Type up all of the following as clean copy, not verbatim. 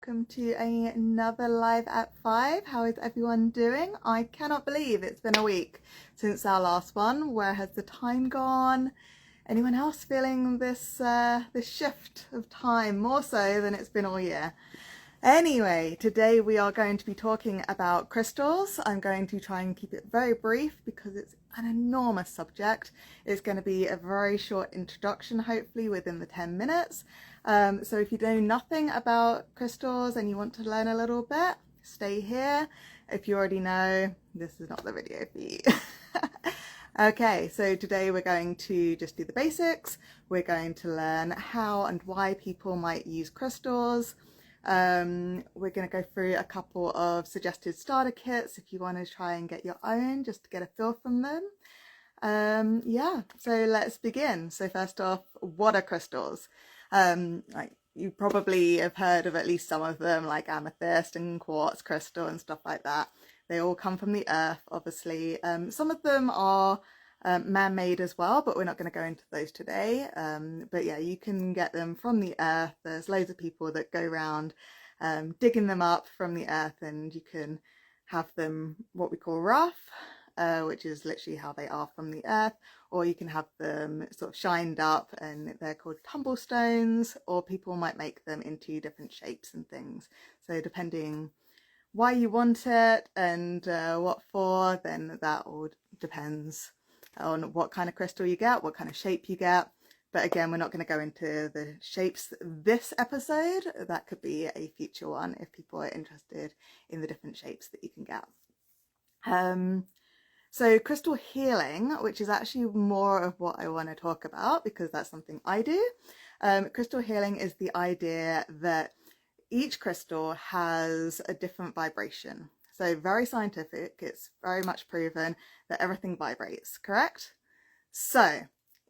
welcome to another Live at 5. How is everyone doing? I cannot believe it's been a week since our last one. Where has the time gone? Anyone else feeling this shift of time more so than it's been all year? Anyway, today we are going to be talking about crystals. I'm going to try and keep it very brief because it's an enormous subject. It's going to be a very short introduction, hopefully within the 10 minutes. So if you know nothing about crystals and you want to learn a little bit, stay here. If you already know, this is not the video for you. Okay, so today we're going to just do the basics. We're going to learn how and why people might use crystals. We're going to go through a couple of suggested starter kits if you want to try and get your own, just to get a feel from them. Yeah, so let's begin. So first off, what are crystals? Like you probably have heard of at least some of them, like amethyst and quartz crystal and stuff like that. They all come from the earth, obviously. Some of them are man-made as well, but we're not going to go into those today. But yeah, you can get them from the earth. There's loads of people that go around digging them up from the earth, and you can have them what we call rough, which is literally how they are from the earth, or you can have them sort of shined up and they're called tumble stones, or people might make them into different shapes and things. So depending why you want it and what for, then that all depends on what kind of crystal you get, what kind of shape you get. But again, we're not going to go into the shapes this episode. That could be a future one if people are interested in the different shapes that you can get. So crystal healing, which is actually more of what I want to talk about because that's something I do. Crystal healing is the idea that each crystal has a different vibration. So very scientific, it's very much proven that everything vibrates, correct? So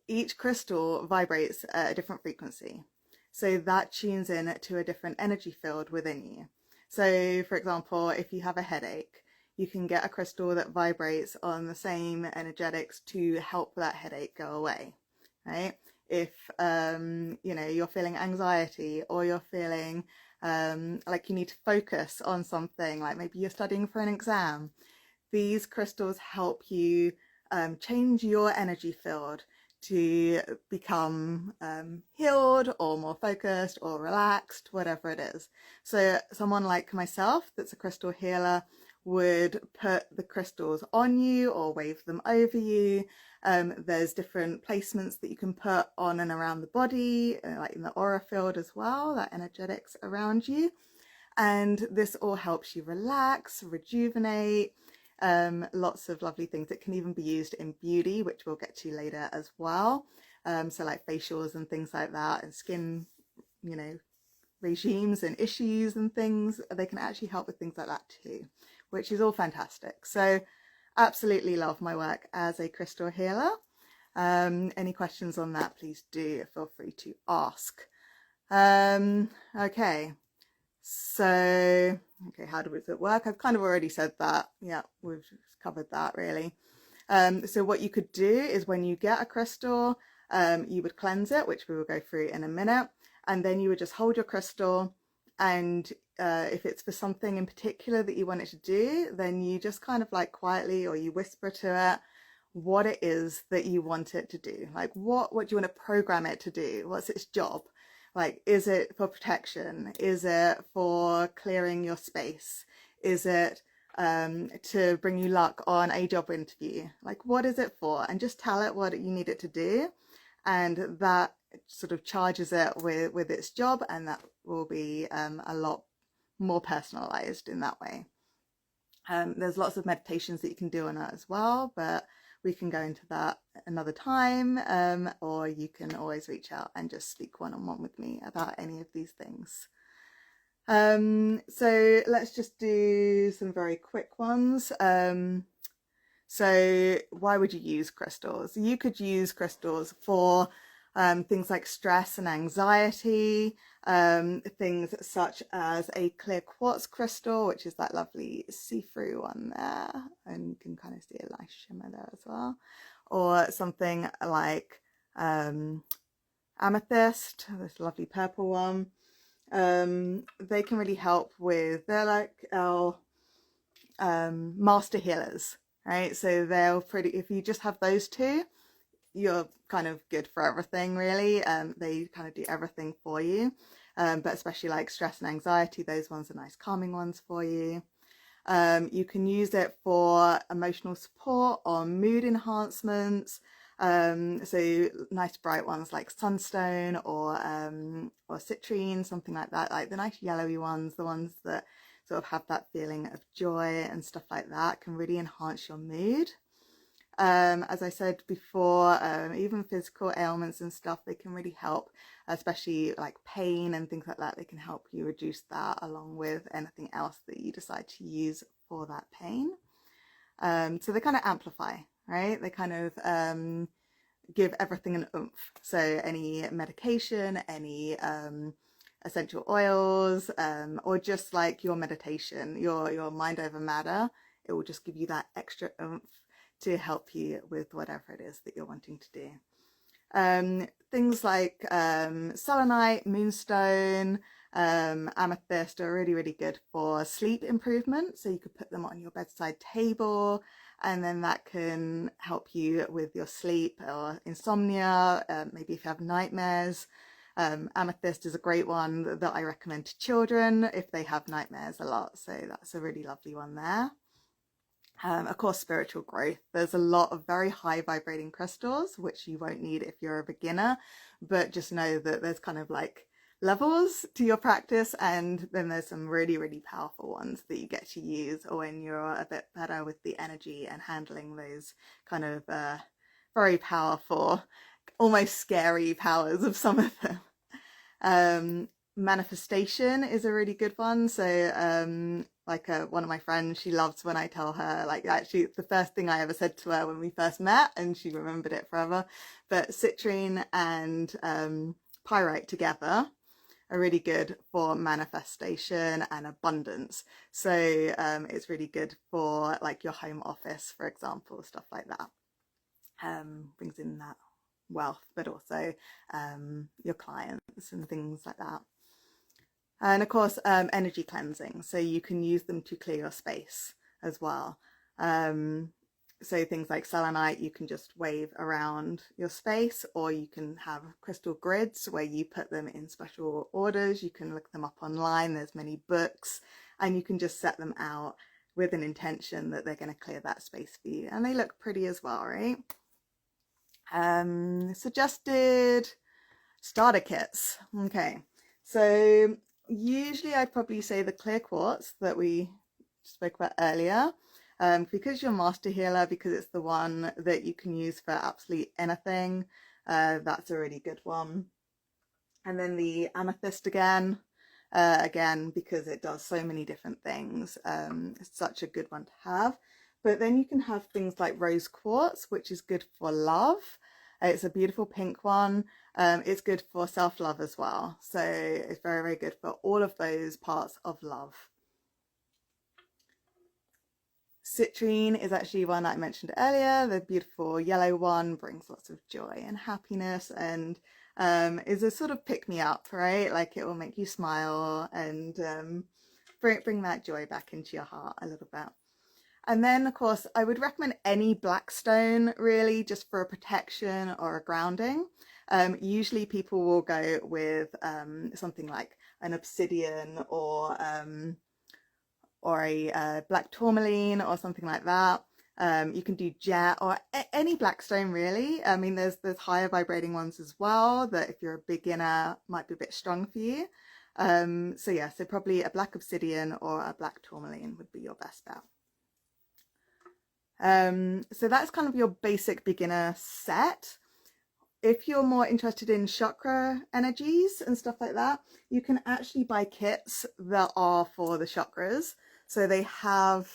each crystal vibrates at a different frequency. So that tunes in to a different energy field within you. So for example, if you have a headache, you can get a crystal that vibrates on the same energetics to help that headache go away, right? If you're feeling anxiety, or you're feeling like you need to focus on something, like maybe you're studying for an exam, these crystals help you change your energy field to become healed or more focused or relaxed, whatever it is. So someone like myself that's a crystal healer would put the crystals on you or wave them over you. There's different placements that you can put on and around the body, like in the aura field as well, that energetics around you. And this all helps you relax, rejuvenate, lots of lovely things. It can even be used in beauty, which we'll get to later as well. So like facials and things like that, and skin, regimes and issues and things, they can actually help with things like that too, which is all fantastic. So absolutely love my work as a crystal healer. Any questions on that, please do feel free to ask. Okay, so how does it work? I've kind of already said that. Yeah, we've covered that really. So what you could do is when you get a crystal, you would cleanse it, which we will go through in a minute, and then you would just hold your crystal, and if it's for something in particular that you want it to do, then you just kind of like quietly, or you whisper to it what it is that you want it to do. Like what do you want to program it to do? What's its job? Like, is it for protection? Is it for clearing your space? Is it to bring you luck on a job interview? Like, what is it for? And just tell it what you need it to do, and that sort of charges it with its job, and that will be a lot more personalized in that way. There's lots of meditations that you can do on it as well, but we can go into that another time, or you can always reach out and just speak one-on-one with me about any of these things. So let's just do some very quick ones. So why would you use crystals? You could use crystals for things like stress and anxiety, things such as a clear quartz crystal, which is that lovely see-through one there, and you can kind of see a nice shimmer there as well, or something like amethyst, this lovely purple one. They can really help with, they're like our master healers, right? So they'll pretty, if you just have those two, you're kind of good for everything, really. They kind of do everything for you, but especially like stress and anxiety, those ones are nice calming ones for you. You can use it for emotional support or mood enhancements. So nice bright ones like sunstone or citrine, something like that, like the nice yellowy ones, the ones that sort of have that feeling of joy and stuff like that, can really enhance your mood. As I said before, even physical ailments and stuff, they can really help, especially like pain and things like that. They can help you reduce that along with anything else that you decide to use for that pain. So they kind of amplify, right? They kind of give everything an oomph. So any medication, any essential oils, or just like your meditation, your mind over matter, it will just give you that extra oomph to help you with whatever it is that you're wanting to do. Things like selenite, moonstone, amethyst are really, really good for sleep improvement. So you could put them on your bedside table, and then that can help you with your sleep or insomnia, maybe if you have nightmares. Amethyst is a great one that I recommend to children if they have nightmares a lot. So that's a really lovely one there. Of course, spiritual growth. There's a lot of very high vibrating crystals, which you won't need if you're a beginner, but just know that there's kind of like levels to your practice, and then there's some really, really powerful ones that you get to use when you're a bit better with the energy and handling those kind of very powerful, almost scary powers of some of them. Manifestation is a really good one. So like one of my friends, she loves when I tell her, like, actually the first thing I ever said to her when we first met, and she remembered it forever, but citrine and pyrite together are really good for manifestation and abundance. So it's really good for like your home office, for example, stuff like that. Brings in that wealth, but also your clients and things like that. And of course, energy cleansing. So you can use them to clear your space as well. So things like selenite, you can just wave around your space, or you can have crystal grids where you put them in special orders. You can look them up online. There's many books, and you can just set them out with an intention that they're going to clear that space for you. And they look pretty as well, right? Suggested starter kits. Okay, so usually I'd probably say the clear quartz that we spoke about earlier, because you're master healer, because it's the one that you can use for absolutely anything. That's a really good one. And then the amethyst again, because it does so many different things. It's such a good one to have. But then you can have things like rose quartz, which is good for love. It's a beautiful pink one. It's good for self-love as well. So it's very, very good for all of those parts of love. Citrine is actually one that I mentioned earlier. The beautiful yellow one brings lots of joy and happiness, and is a sort of pick-me-up, right? Like it will make you smile and bring that joy back into your heart a little bit. And then, of course, I would recommend any black stone, really, just for a protection or a grounding. Usually people will go with something like an obsidian or a black tourmaline or something like that. You can do jet or any black stone, really. I mean, there's higher vibrating ones as well that if you're a beginner might be a bit strong for you. So yeah, so probably a black obsidian or a black tourmaline would be your best bet. So that's kind of your basic beginner set. If you're more interested in chakra energies and stuff like that, you can actually buy kits that are for the chakras. So they have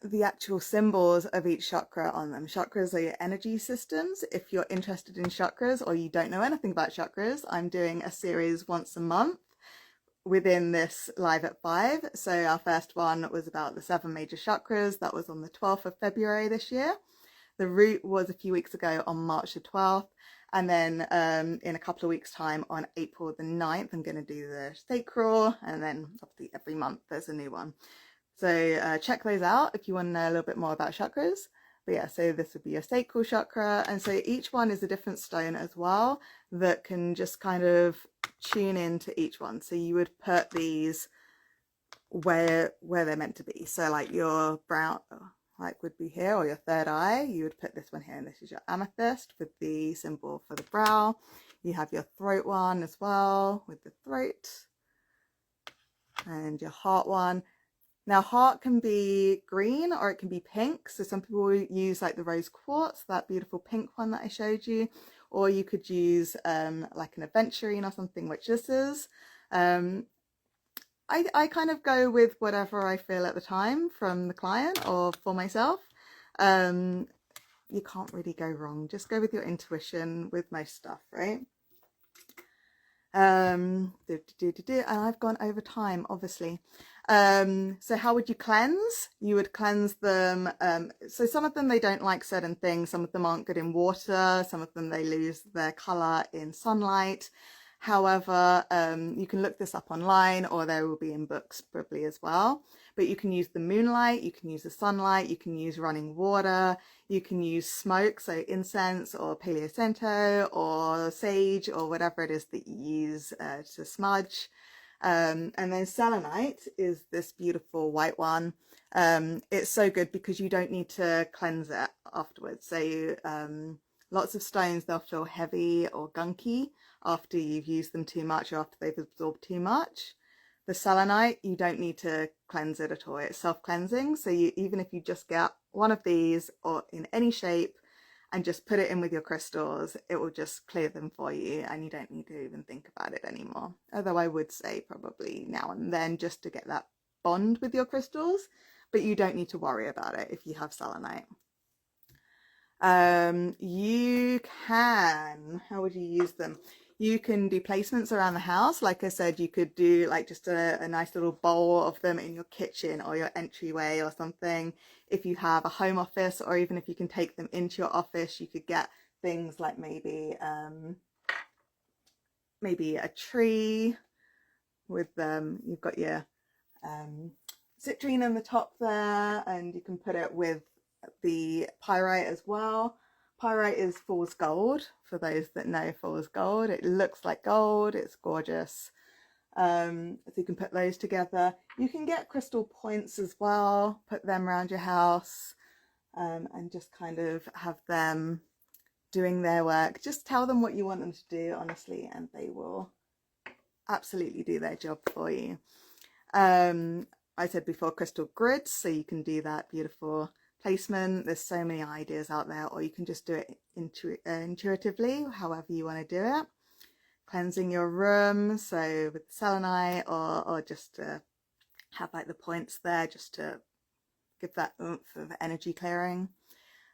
the actual symbols of each chakra on them. Chakras are your energy systems. If you're interested in chakras or you don't know anything about chakras, I'm doing a series once a month within this Live at 5. So our first one was about the 7 major chakras. That was on the 12th of February this year. The root was a few weeks ago on March the 12th. And then in a couple of weeks' time, on April the 9th, I'm going to do the sacral, and then obviously every month there's a new one. So check those out if you want to know a little bit more about chakras. But yeah, so this would be your sacral chakra, and so each one is a different stone as well that can just kind of tune into each one. So you would put these where they're meant to be. So like your brown, like would be here, or your third eye, you would put this one here, and this is your amethyst with the symbol for the brow. You have your throat one as well with the throat, and your heart one. Now, heart can be green or it can be pink. So some people use like the rose quartz, that beautiful pink one that I showed you, or you could use like an aventurine or something, which this is. I kind of go with whatever I feel at the time from the client or for myself. You can't really go wrong. Just go with your intuition with most stuff, right? And I've gone over time, obviously. So how would you cleanse? You would cleanse them. So some of them, they don't like certain things. Some of them aren't good in water. Some of them, they lose their color in sunlight. However, you can look this up online, or there will be in books probably as well. But you can use the moonlight, you can use the sunlight, you can use running water, you can use smoke, so incense or Palo Santo or sage or whatever it is that you use to smudge. And then selenite is this beautiful white one. It's so good because you don't need to cleanse it afterwards. So lots of stones, they'll feel heavy or gunky after you've used them too much or after they've absorbed too much. The selenite, you don't need to cleanse it at all. It's self-cleansing. So even if you just get one of these or in any shape and just put it in with your crystals, it will just clear them for you, and you don't need to even think about it anymore. Although I would say probably now and then just to get that bond with your crystals, but you don't need to worry about it if you have selenite. You can, how would you use them? You can do placements around the house. Like I said, you could do like just a nice little bowl of them in your kitchen or your entryway or something. If you have a home office, or even if you can take them into your office, you could get things like maybe a tree with you've got your citrine on the top there, and you can put it with the pyrite as well. Pyrite is fool's gold, for those that know fool's gold. It looks like gold, it's gorgeous. So you can put those together. You can get crystal points as well, put them around your house, and just kind of have them doing their work. Just tell them what you want them to do, honestly, and they will absolutely do their job for you. I said before, crystal grids, so you can do that beautiful placement. There's so many ideas out there, or you can just do it intuitively, however you want to do it. Cleansing your room, so with selenite, or just to have like the points there, just to give that oomph of energy clearing.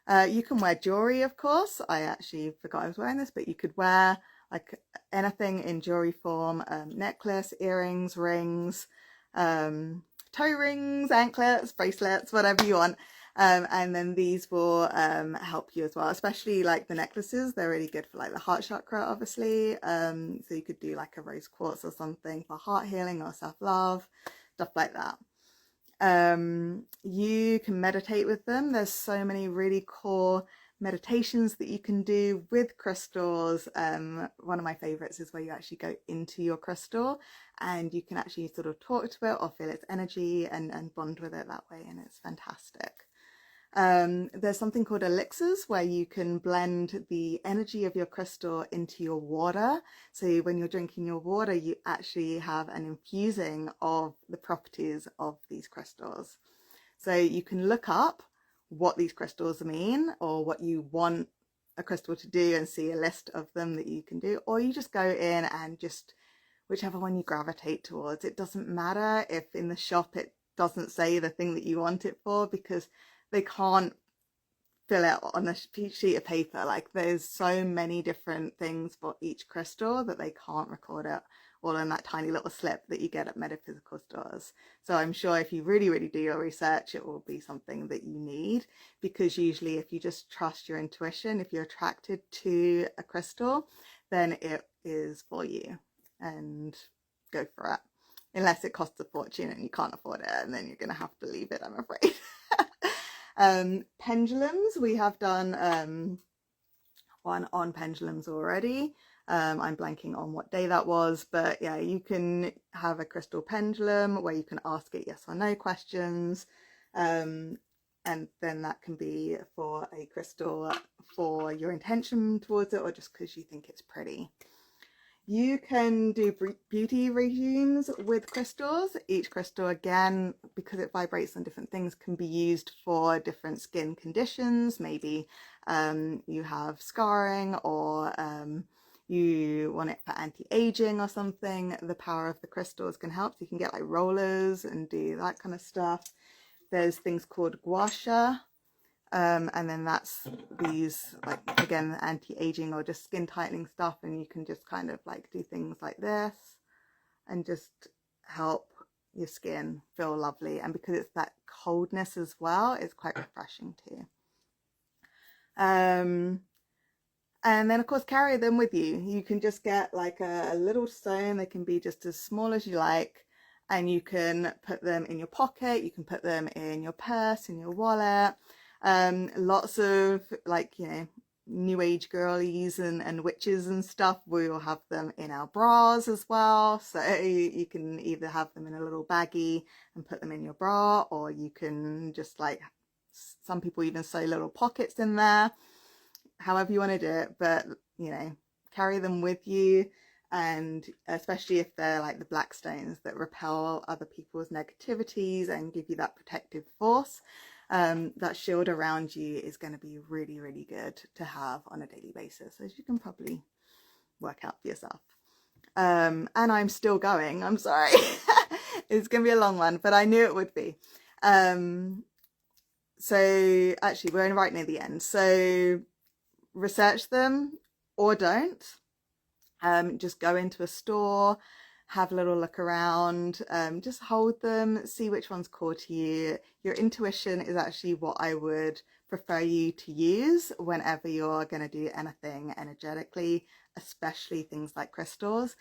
You can wear jewelry, of course. I actually forgot I was wearing this, but you could wear like anything in jewelry form, necklace, earrings, rings, toe rings, anklets, bracelets, whatever you want. And then these will help you as well, especially like the necklaces. They're really good for like the heart chakra, obviously. So you could do like a rose quartz or something for heart healing or self-love, stuff like that. You can meditate with them. There's so many really cool meditations that you can do with crystals. One of my favorites is where you actually go into your crystal and you can actually sort of talk to it or feel its energy and bond with it that way, and it's fantastic. There's something called elixirs where you can blend the energy of your crystal into your water. So when you're drinking your water, you actually have an infusing of the properties of these crystals. So you can look up what these crystals mean or what you want a crystal to do and see a list of them that you can do, or you just go in and just whichever one you gravitate towards. It doesn't matter if in the shop it doesn't say the thing that you want it for, because they can't fill it on a sheet of paper. Like there's so many different things for each crystal that they can't record it all in that tiny little slip that you get at metaphysical stores. So I'm sure if you really, really do your research, it will be something that you need, because usually if you just trust your intuition, if you're attracted to a crystal, then it is for you, and go for it. Unless it costs a fortune and you can't afford it, and then you're going to have to leave it, I'm afraid. Pendulums, we have done one on pendulums already. I'm blanking on what day that was, but yeah, you can have a crystal pendulum where you can ask it yes or no questions, and then that can be for a crystal for your intention towards it, or just because you think it's pretty. You can do beauty regimes with crystals. Each crystal, again, because it vibrates on different things, can be used for different skin conditions. Maybe you have scarring, or you want it for anti-aging or something. The power of the crystals can help. So you can get like rollers and do that kind of stuff. There's things called gua sha. And then that's these, like, again, anti-aging or just skin tightening stuff, and you can just kind of like do things like this and just help your skin feel lovely. And because it's that coldness as well, it's quite refreshing too. And then of course carry them with you. You can just get like a little stone. They can be just as small as you like, and you can put them in your pocket, you can put them in your purse, in your wallet. Lots of, like, you know, new age girlies and witches and stuff, we will have them in our bras as well. So you can either have them in a little baggie and put them in your bra, or you can just, like, some people even sew little pockets in there, however you want to do it. But, you know, carry them with you. And especially if they're like the black stones that repel other people's negativities and give you that protective force, that shield around you is going to be really, really good to have on a daily basis, as you can probably work out for yourself. And I'm still going, I'm sorry. It's going to be a long one, but I knew it would be. So actually we're right near the end. So research them or don't. Just go into a store, have a little look around, just hold them, see which ones call to you. Your intuition is actually what I would prefer you to use whenever you're going to do anything energetically, especially things like crystals.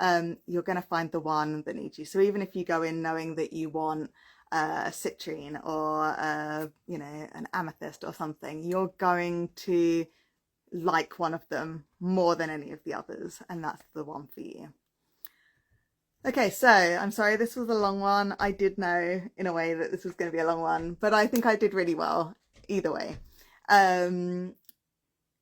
You're going to find the one that needs you. So even if you go in knowing that you want a citrine or you know, an amethyst or something, you're going to like one of them more than any of the others, and that's the one for you. Okay, so I'm sorry this was a long one. I did know in a way that this was going to be a long one, but I think I did really well either way.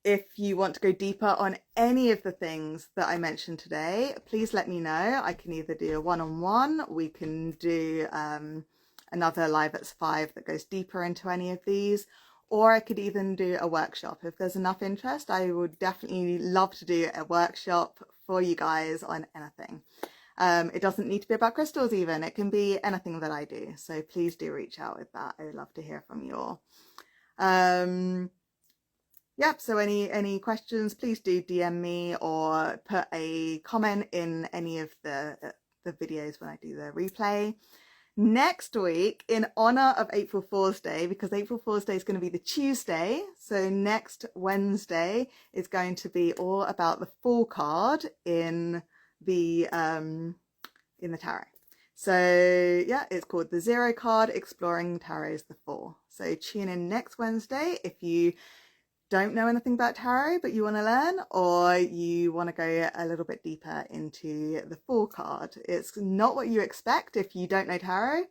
If you want to go deeper on any of the things that I mentioned today, please let me know. I can either do a one-on-one, we can do another Live at 5 that goes deeper into any of these, or I could even do a workshop. If there's enough interest, I would definitely love to do a workshop for you guys on anything. It doesn't need to be about crystals even. It can be anything that I do. So please do reach out with that. I would love to hear from you all. Yep, so any questions, please do DM me or put a comment in any of the videos when I do the replay. Next week, in honor of April Fool's Day, because April Fool's Day is going to be the Tuesday, so next Wednesday is going to be all about the Fool card in the tarot. So yeah, it's called the Zero card, Exploring Tarot's The Fool. So tune in next Wednesday if you don't know anything about tarot but you want to learn, or you want to go a little bit deeper into the Fool card. It's not what you expect. If you don't know tarot,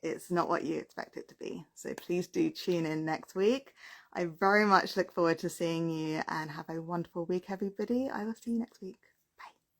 it's not what you expect it to be. So please do tune in next week. I very much look forward to seeing you, and have a wonderful week, everybody. I will see you next week.